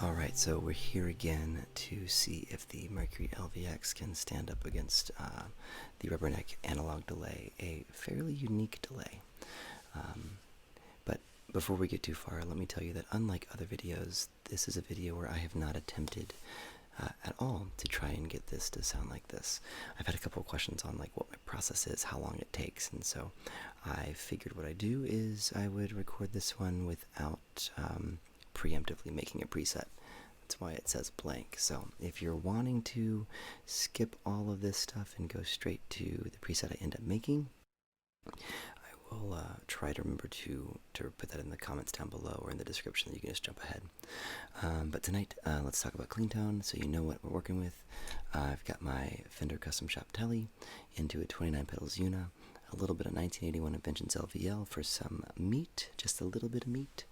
Alright, so we're here again to see if the Mercury LVX can stand up against the Rubberneck Analog Delay, a fairly unique delay. But before we get too far, let me tell you that unlike other videos, this is a video where I have not attempted at all to try and get this to sound like this. I've had a couple of questions on like what my process is, how long it takes, and so I figured what I do is I would record this one without preemptively making a preset. That's why it says blank. So if you're wanting to skip all of this stuff and go straight to the preset I end up making, I will try to remember to put that in the comments down below or in the description. You can just jump ahead. But tonight, let's talk about clean tone so you know what we're working with. I've got my Fender Custom Shop Tele into a 29 pedals Una, a little bit of 1981 Inventions LVL for some meat, just a little bit of meat.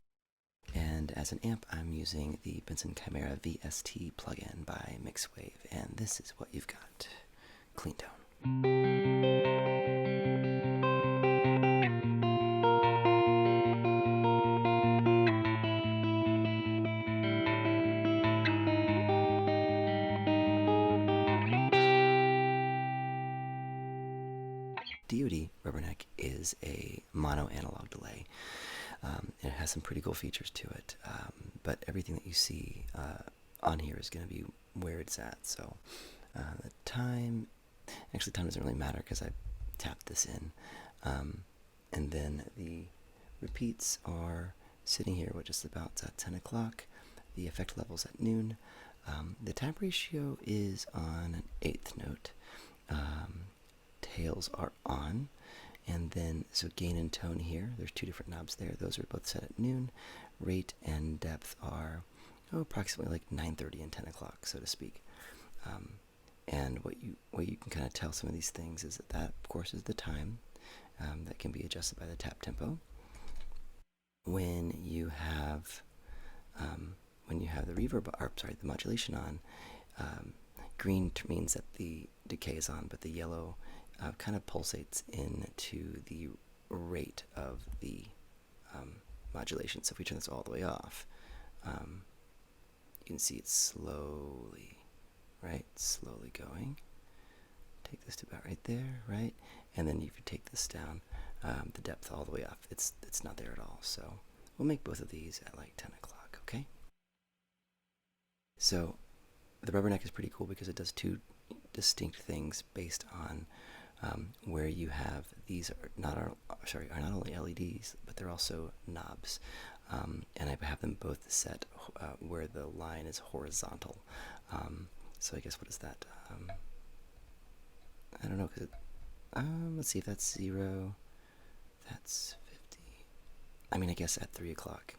And as an amp, I'm using the Benson Chimera VST plugin by Mixwave, and this is what you've got. Clean tone. DOD Rubberneck is a mono analog delay. It has some pretty cool features to it, but everything that you see on here is going to be where it's at. So the time, actually time doesn't really matter because I tapped this in. And then the repeats are sitting here, which is about 10 o'clock. The effect level's at noon. The tap ratio is on an 8th note. Tails are on. And then, so gain and tone here, there's two different knobs there. Those are both set at noon. Rate and depth are approximately like 9:30 and 10 o'clock, so to speak. And what you can kind of tell some of these things is that of course, is the time that can be adjusted by the tap tempo. When you have the reverb, or sorry, the modulation on, green means that the decay is on, but the yellow kind of pulsates into the rate of the modulation. So if we turn this all the way off, you can see it's slowly, right? Slowly going. Take this to about right there, right? And then if you take this down, the depth all the way off, it's not there at all. So we'll make both of these at like 10 o'clock, okay? So the Rubberneck is pretty cool because it does two distinct things based on where you have these are not only LEDs, but they're also knobs, and I have them both set where the line is horizontal. So I guess what is that? I don't know, cause let's see if that's 0. That's 50. I mean, I guess at 3 o'clock.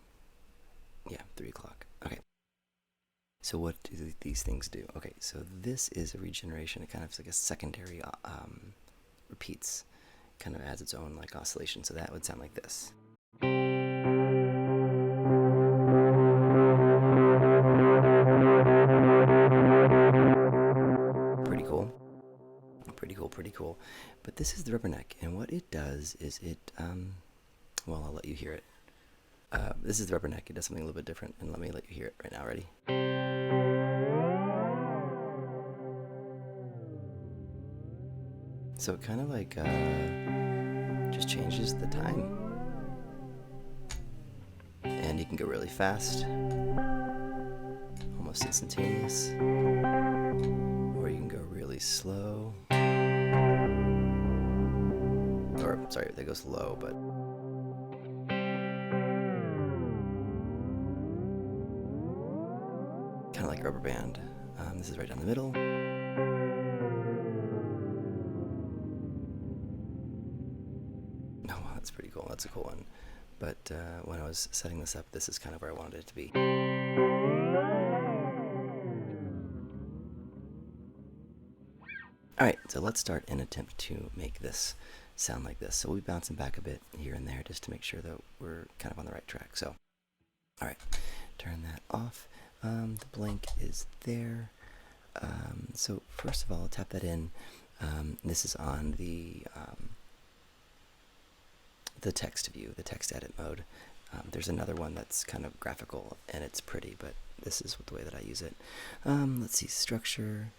Yeah, 3 o'clock. Okay. So what do these things do? Okay, so this is a regeneration. It kind of is like a secondary repeats, kind of adds its own like oscillation. So that would sound like this. Pretty cool. Pretty cool, pretty cool. But this is the Rubberneck, and what it does is it, well, I'll let you hear it. This is the Rubberneck. It does something a little bit different, and let me let you hear it right now. Ready? So it kind of like just changes the time. And you can go really fast, almost instantaneous, or you can go really slow. Or, sorry, that goes low, but kind of like a rubber band. This is right down the middle. Oh, that's pretty cool. That's a cool one. But when I was setting this up, this is kind of where I wanted it to be. Alright, so let's start and attempt to make this sound like this. So we'll be bouncing back a bit here and there just to make sure that we're kind of on the right track. So, alright, turn that off. The blank is there. So first of all, I'll tap that in. This is on the text view, the text edit mode. There's another one that's kind of graphical and it's pretty, but this is the way that I use it. Let's see, structure,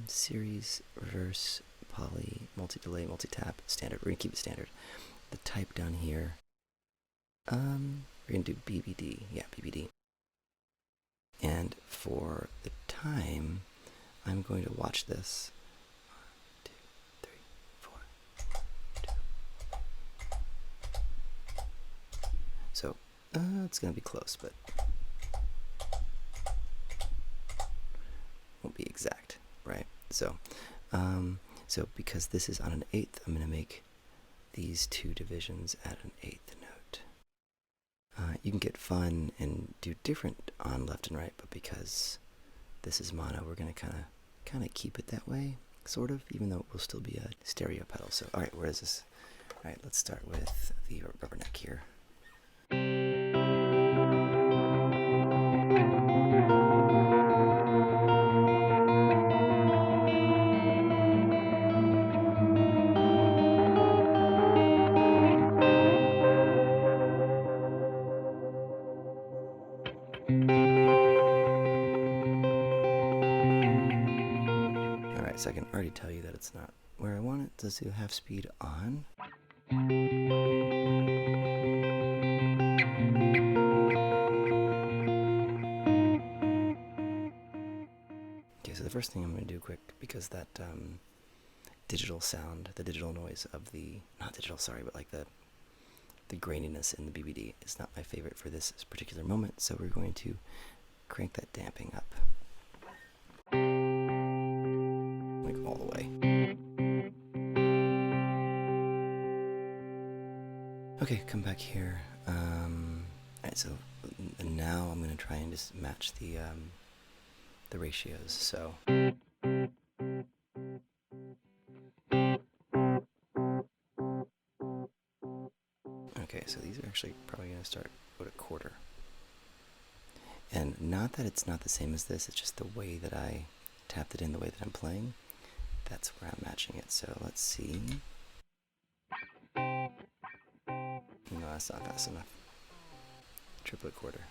series, reverse, poly, multi-delay, multi-tap, standard. We're gonna keep it standard. The type down here, we're gonna do BBD, yeah, BBD. And for the time, I'm going to watch this. 1, 2, 3, 4, 2. So, it's gonna be close, but won't be exact, right? So, so because this is on an eighth, I'm gonna make these two divisions at an eighth note. You can get fun and do different on left and right, but because this is mono, we're gonna kind of keep it that way, sort of, even though it will still be a stereo pedal. So, all right, where is this? All right, let's start with the rubberneck here. Alright, so I can already tell you that it's not where I want it. Let's do half speed on. Okay, so the first thing I'm going to do quick, because that digital sound, the digital noise of the, not digital, sorry, but like the graininess in the BBD is not my favorite for this particular moment, so we're going to crank that damping up. Like all the way. Okay, come back here. Alright, so now I'm going to try and just match the ratios, so. Okay, so these are actually probably going to start at a quarter. And not that it's not the same as this, it's just the way that I tapped it in, the way that I'm playing. That's where I'm matching it. So let's see. No, that's not fast enough. Triplet quarter.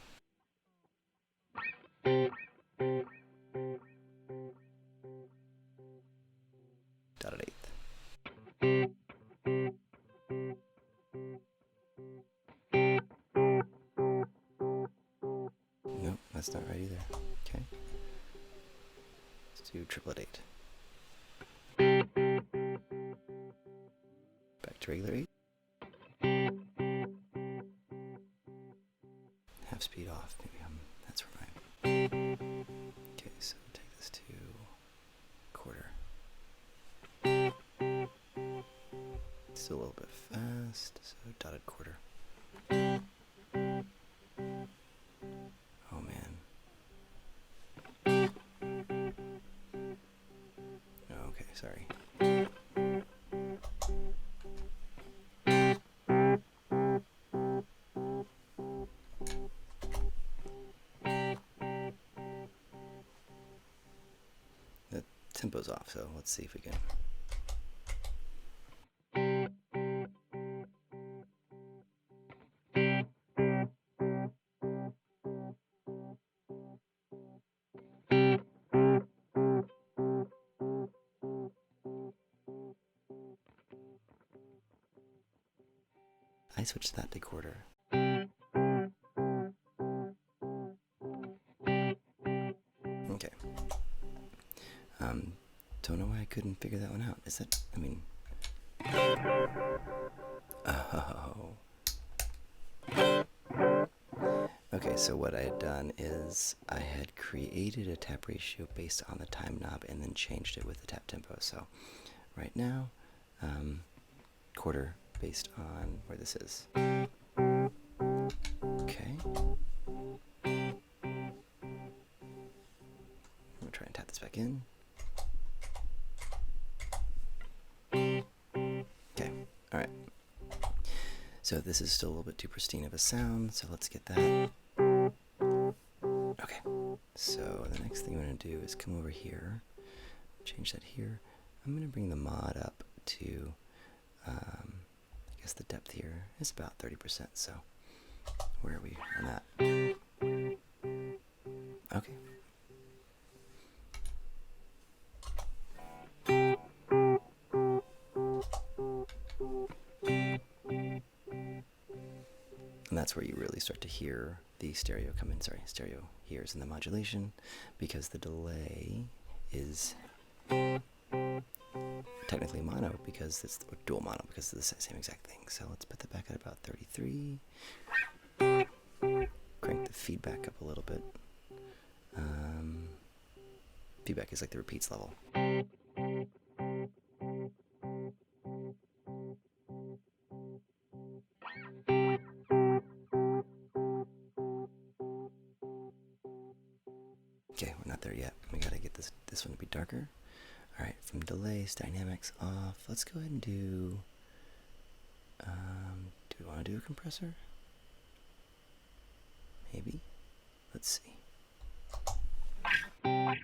Dotted eighth. Nope, that's not right either. Okay. Let's do triplet eight. Back to regular eight. Half speed off. Maybe that's where I'm. Okay, so take this to quarter. Still a little bit fast, so dotted quarter. Oh man. Okay, sorry. The tempo's off, so let's see if we can. I switched that to quarter. Okay. Don't know why I couldn't figure that one out. Is that, I mean... Oh. Okay, so what I had done is I had created a tap ratio based on the time knob and then changed it with the tap tempo. So right now, quarter based on where this is. Okay. I'm gonna try and tap this back in. Okay, alright. So this is still a little bit too pristine of a sound, so let's get that. Okay, so the next thing I'm going to do is come over here, change that here. I'm going to bring the mod up to, I guess the depth here is about 30%, so where are we on that? Okay. And that's where you really start to hear the stereo come in. Sorry, stereo hears in the modulation, because the delay is technically mono, because it's dual mono, because it's the same exact thing. So let's put that back at about 33. Crank the feedback up a little bit. Feedback is like the repeats level. Okay, we're not there yet. We gotta get this one to be darker. Alright, from delays, dynamics off. Let's go ahead and do we want to do a compressor? Maybe? Let's see. I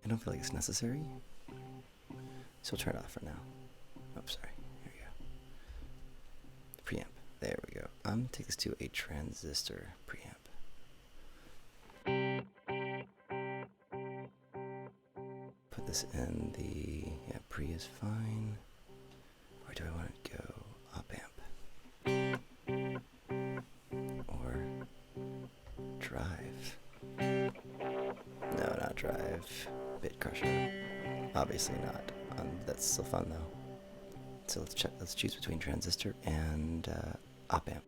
don't feel like it's necessary, so we'll turn it off for now. Oh, sorry. Here we go. Preamp. There we go. I'm going to take this to a transistor preamp. Put this in the... yeah, pre is fine. Or do I want to go op amp? Or drive? No, not drive. Bit crusher. Obviously not. That's still fun though. So let's check. Let's choose between transistor and op amp.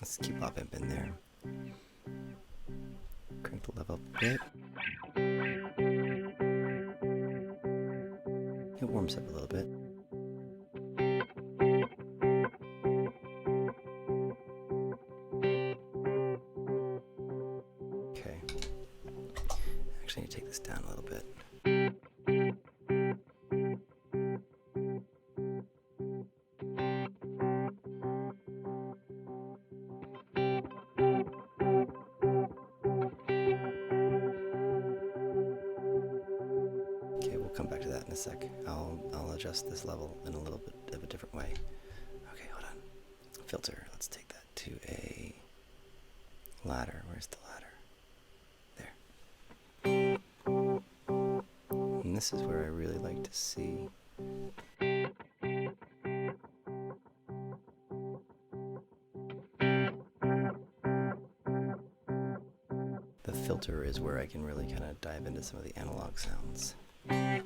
Let's keep op amp in there. Crank the level up a bit. It warms up a little bit. Okay. Actually, I need to take this down a little bit. Okay, we'll come back to that in a sec. I'll adjust this level in a little bit of a different way. Okay, hold on. Filter. Let's take that to a ladder. Where's the ladder? There. And this is where I really like to see the filter is where I can really kind of dive into some of the analog sounds. Okay.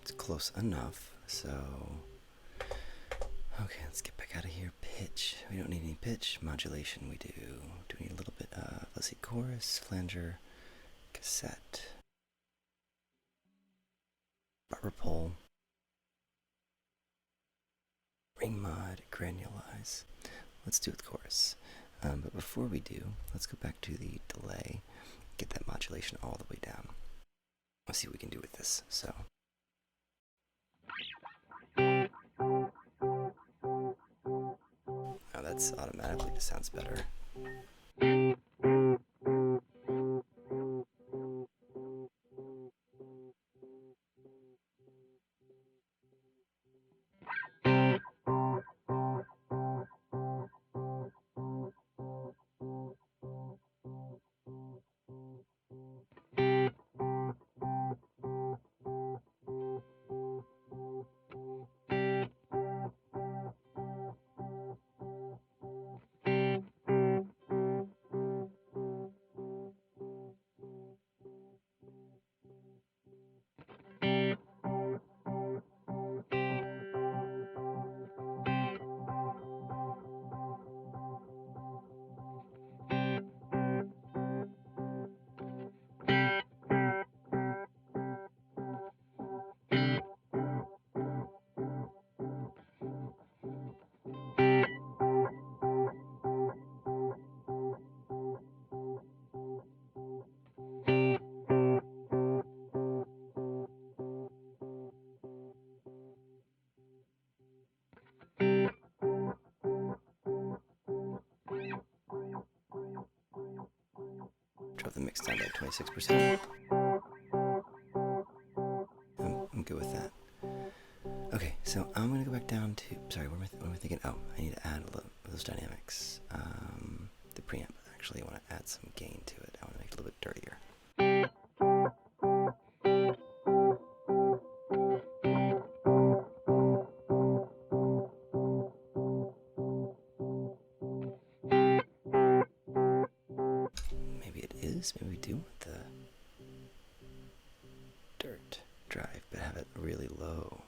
It's close enough, so... okay, let's get back out of here. Pitch. We don't need any pitch. Modulation we do. Do we need a little bit of... let's see, chorus, flanger, cassette, barber pole, ring mod, granulize. Let's do it with chorus. But before we do, let's go back to the delay, get that modulation all the way down. Let's see what we can do with this. So. Now that's automatically just sounds better. Drop the mix down to 26%. I'm good with that. Okay, so I'm gonna go back down to, sorry, what am I thinking? Oh, I need to add a little those dynamics. The preamp, actually, I want to add some gain to it. I want to make it a little bit dirtier. Maybe it is, maybe we do want the dirt drive, but have it really low.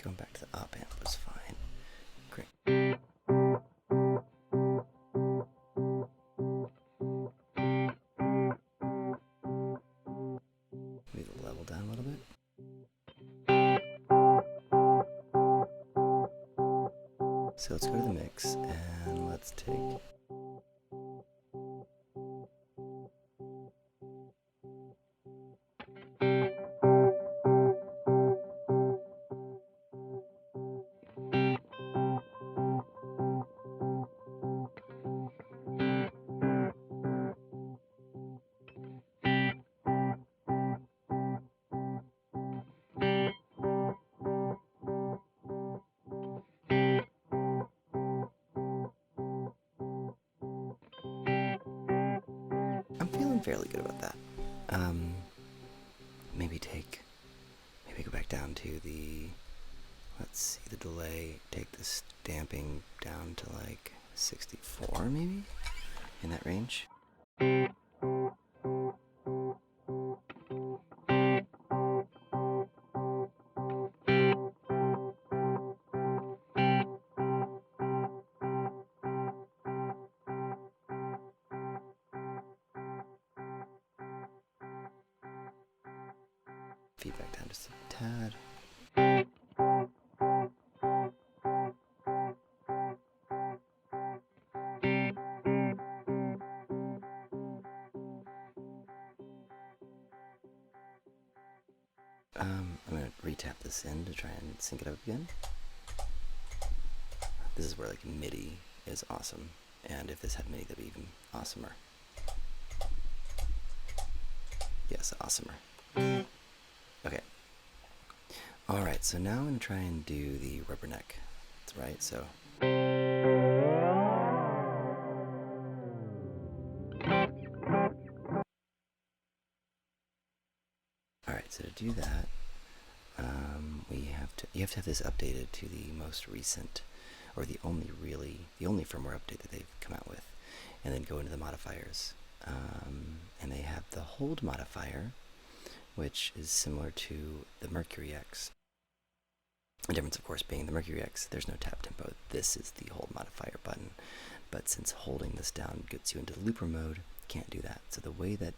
Going back to the op amp was fine. Great. Maybe the level down a little bit. So let's go to the mix and let's take fairly good about that. Maybe go back down to the, let's see, the delay, take the stamping down to like 64 maybe, in that range. Feedback down just a tad. I'm going to retap this in to try and sync it up again. This is where like MIDI is awesome, and if this had MIDI that'd be even awesomer. Yes, awesomer. Okay. Alright, so now I'm going to try and do the rubberneck. That's right, so. so to do that, you have to have this updated to the most recent, or the only firmware update that they've come out with, and then go into the modifiers. And they have the hold modifier, which is similar to the Mercury X. The difference, of course, being the Mercury X, there's no tap tempo. This is the hold modifier button. But since holding this down gets you into the looper mode, can't do that. So the way that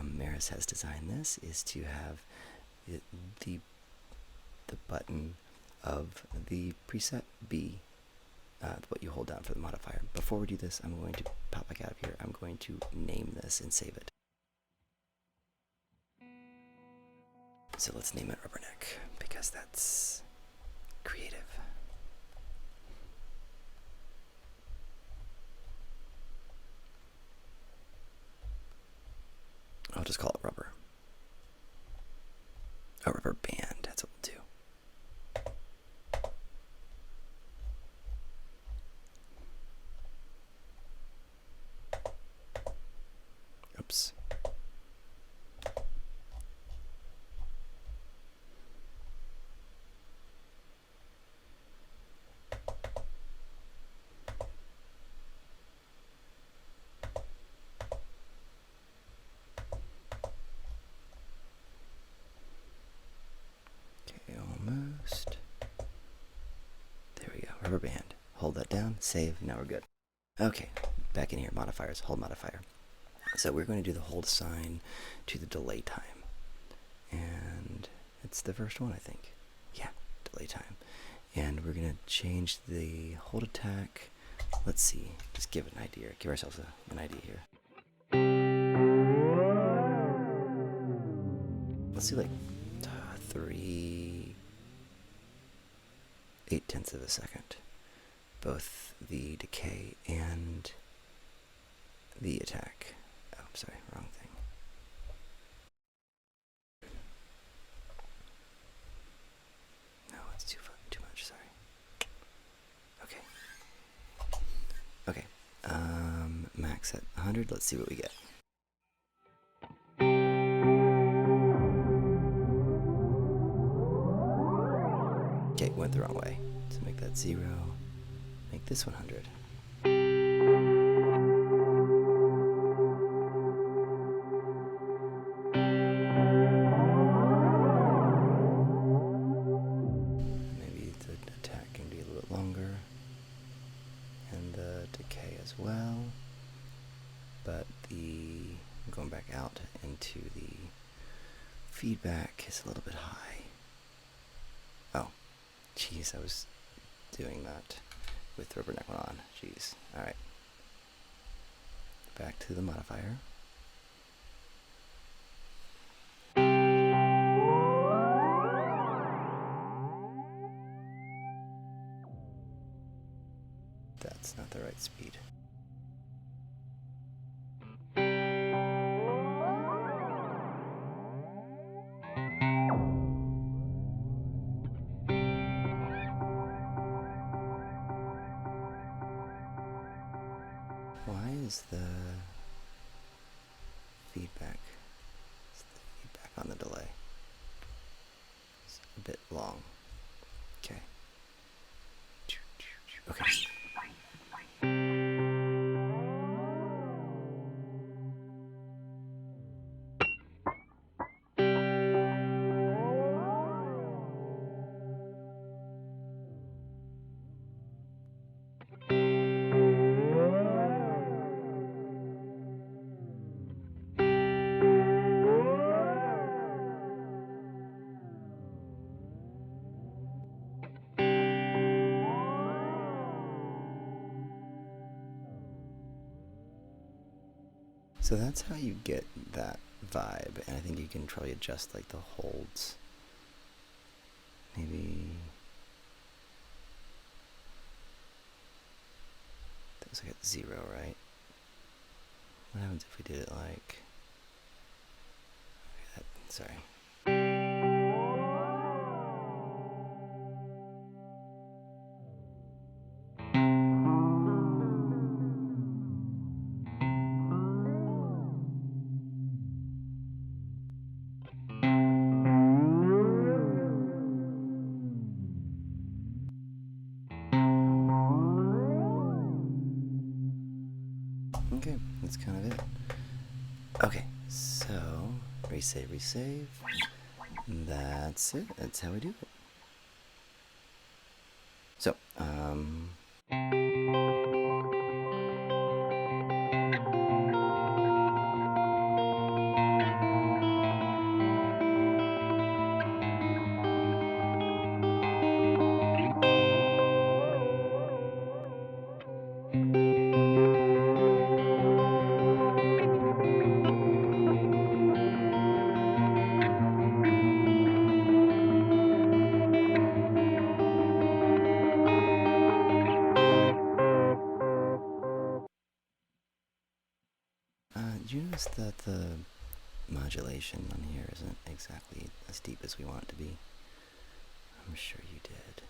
Meris has designed this is to have the button of the preset be what you hold down for the modifier. Before we do this, I'm going to pop back out of here. I'm going to name this and save it. So let's name it Rubberneck, because that's creative. I'll just call it rubber. A rubber band, that's what we'll do. Oops. Okay, almost. There we go, rubber band. Hold that down, save, now we're good. Okay, back in here, modifiers, hold modifier. So we're going to do the hold sign to the delay time. And it's the first one, I think. Yeah, delay time. And we're going to change the hold attack. Let's see, just give it an idea. Give ourselves an idea here. Let's do like 3/8 of a second. Both the decay and the attack. Oh, sorry, wrong thing. No, it's too much, sorry. Okay. Okay. Max at 100, let's see what we get. Okay, went the wrong way. So make that 0. Make this 100. Maybe the attack can be a little bit longer, and the decay as well. But going back out into the feedback is a little bit high. Oh, jeez, I was doing that with Rubberneck one on. Jeez. Alright. Back to the modifier. That's not the right speed. Why is the feedback on the delay? It's a bit long. Okay. Okay. So that's how you get that vibe, and I think you can probably adjust like the holds. Maybe that was like at 0, right? What happens if we did it like? Okay, sorry. that's kind of it. Okay, so resave. That's it. That's how we do it. So, did you notice that the modulation on here isn't exactly as deep as we want it to be? I'm sure you did.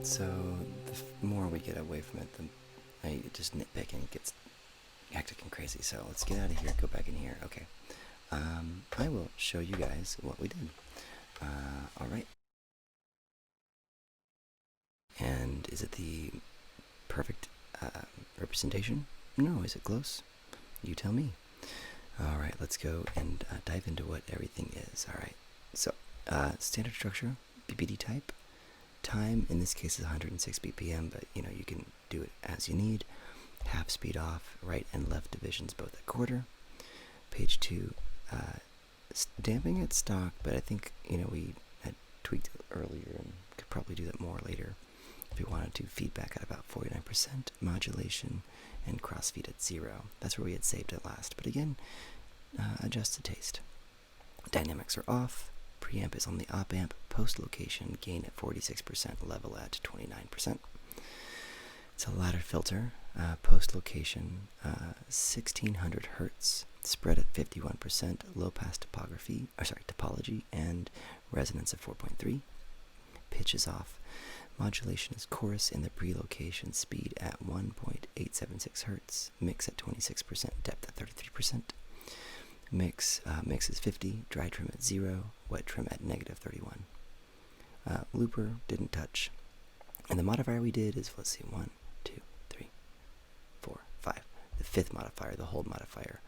So, the more we get away from it, the I just nitpicking gets hectic and crazy. So let's get out of here, go back in here. Okay. I will show you guys what we did. Alright. And is it the perfect representation? No, is it close? You tell me. Alright, let's go and dive into what everything is. Alright, so standard structure, BPD type. Time, in this case, is 106 BPM, but you know, you can do it as you need. Half speed off, right and left divisions both at quarter. Page 2, damping at stock, but I think, you know, we had tweaked it earlier and could probably do that more later if we wanted to. Feedback at about 49%, modulation, and crossfeed at 0. That's where we had saved it last, but again, adjust to taste. Dynamics are off. Preamp is on the op amp, post location, gain at 46%, level at 29%. It's a ladder filter, post location, 1600 hertz, spread at 51%, low pass topology, and resonance of 4.3. Pitch is off. Modulation is chorus in the pre-location, speed at 1.876 hertz, mix at 26%, depth at 33%. Mix is 50, dry trim at 0, wet trim at negative 31. Looper didn't touch. And the modifier we did is, let's see, 1, 2, 3, 4, 5. The fifth modifier, the hold modifier.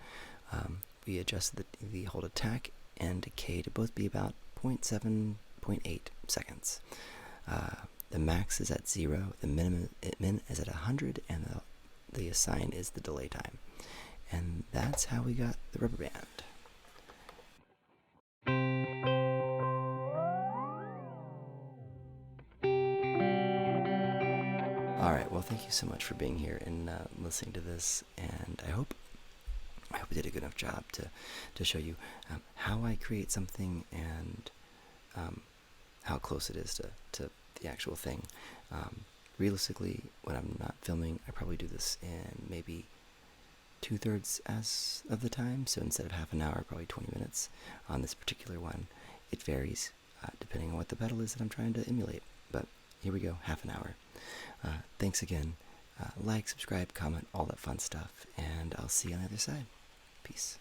We adjusted the hold attack and decay to both be about 0.7, 0.8 seconds. The max is at 0, the min is at 100, and the assign is the delay time. And that's how we got the rubber band. Alright, well, thank you so much for being here and listening to this, and I hope I did a good enough job to show you how I create something and how close it is to the actual thing. Realistically, when I'm not filming, I probably do this in maybe 2/3 as of the time, so instead of half an hour, probably 20 minutes on this particular one. It varies depending on what the pedal is that I'm trying to emulate, but here we go, half an hour. Thanks again. Like, subscribe, comment, all that fun stuff, and I'll see you on the other side. Peace.